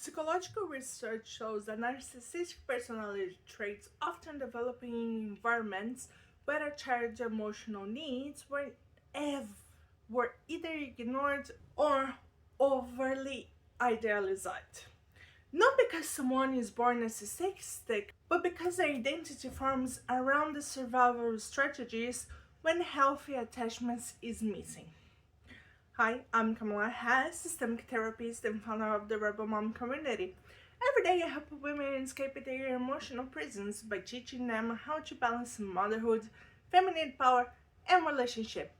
Psychological research shows that narcissistic personality traits often develop in environments where a child's emotional needs were either ignored or overly idealized. Not because someone is born narcissistic, but because their identity forms around the survival strategies when healthy attachments is missing. Hi, I'm Kamala Hess, systemic therapist and founder of the Rebel Mom community. Every day I help women escape their emotional prisons by teaching them how to balance motherhood, feminine power, and relationship.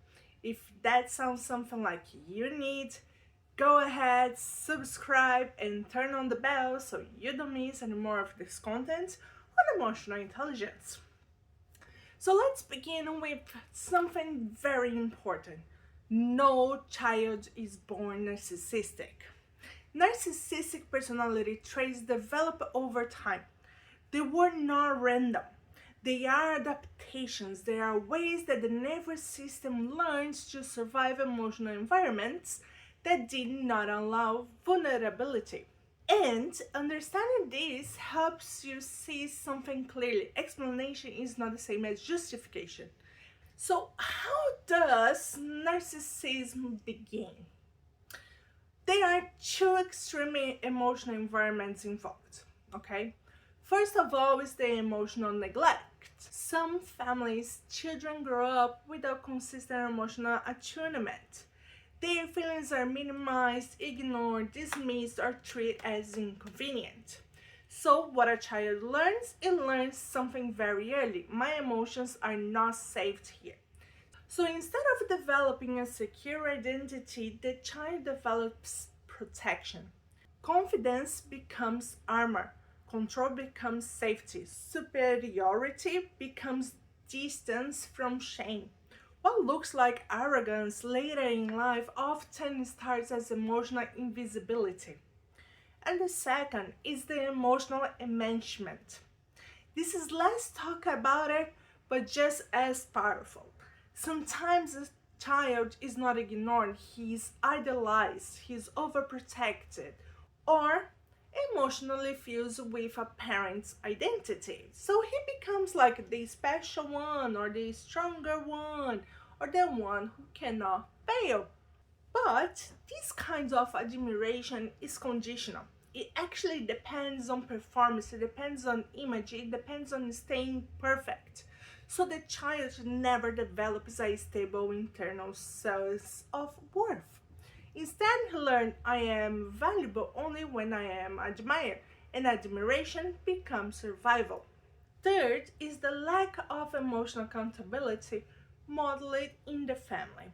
If that sounds something like you need, go ahead, subscribe, and turn on the bell so you don't miss any more of this content on emotional intelligence. So let's begin with something very important. No child is born narcissistic. Narcissistic personality traits develop over time. They were not random. They are adaptations. They are ways that the nervous system learns to survive emotional environments that did not allow vulnerability. And understanding this helps you see something clearly. Explanation is not the same as justification. So, how does narcissism begin? There are two extreme emotional environments involved, okay? First of all is the emotional neglect. Some families, children grow up without consistent emotional attunement. Their feelings are minimized, ignored, dismissed, or treated as inconvenient. So what a child learns, it learns something very early. My emotions are not saved here. So instead of developing a secure identity, the child develops protection. Confidence becomes armor. Control becomes safety. Superiority becomes distance from shame. What looks like arrogance later in life often starts as emotional invisibility. And the second is the emotional enmeshment. This is less talk about it, but just as powerful. Sometimes a child is not ignored, he's idolized, he's overprotected, or emotionally fused with a parent's identity. So he becomes like the special one, or the stronger one, or the one who cannot fail. But this kind of admiration is conditional. It actually depends on performance, it depends on image, it depends on staying perfect. So the child never develops a stable internal sense of worth. Instead, he learns I am valuable only when I am admired, and admiration becomes survival. Third is the lack of emotional accountability modeled in the family.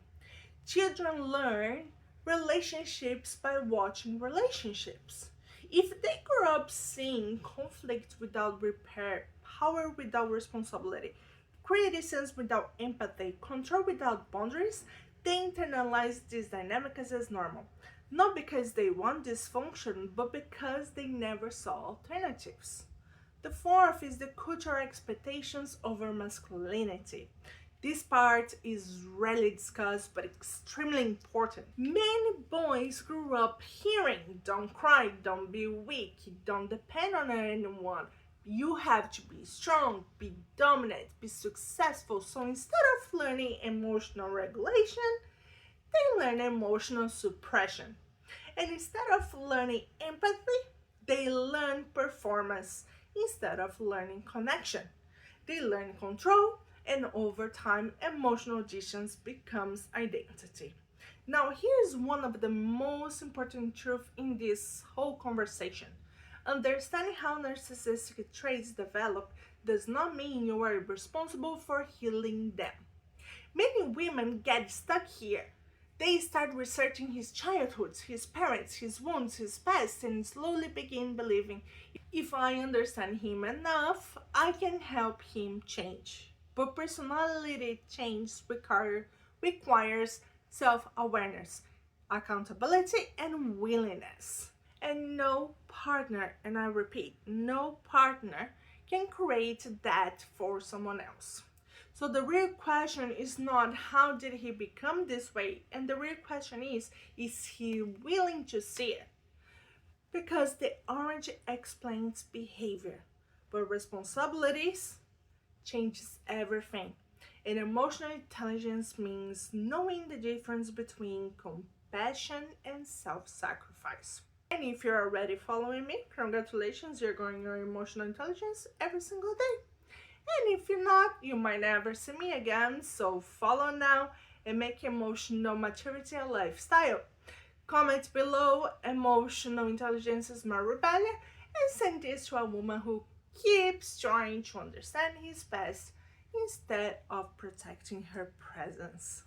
Children learn relationships by watching relationships. If they grow up seeing conflict without repair, power without responsibility, criticism without empathy, control without boundaries, they internalize these dynamics as normal. Not because they want dysfunction, but because they never saw alternatives. The fourth is the cultural expectations over masculinity. This part is rarely discussed but extremely important. Many boys grew up hearing, don't cry, don't be weak, don't depend on anyone. You have to be strong, be dominant, be successful. So instead of learning emotional regulation, they learn emotional suppression. And instead of learning empathy, they learn performance instead of learning connection. They learn control, and over time, emotional distance becomes identity. Now, here's one of the most important truths in this whole conversation. Understanding how narcissistic traits develop does not mean you are responsible for healing them. Many women get stuck here. They start researching his childhood, his parents, his wounds, his past, and slowly begin believing if I understand him enough, I can help him change. But personality change requires self-awareness, accountability, and willingness. And no partner, and I repeat, no partner can create that for someone else. So the real question is not how did he become this way, and the real question is he willing to see it? Because the orange explains behavior, but responsibilities changes everything. And emotional intelligence means knowing the difference between compassion and self-sacrifice. And if you're already following me, congratulations, you're growing your emotional intelligence every single day. And if you're not, you might never see me again, so follow now and make emotional maturity a lifestyle. Comment below, emotional intelligence is my rebellion, and send this to a woman who keeps trying to understand his past instead of protecting her presence.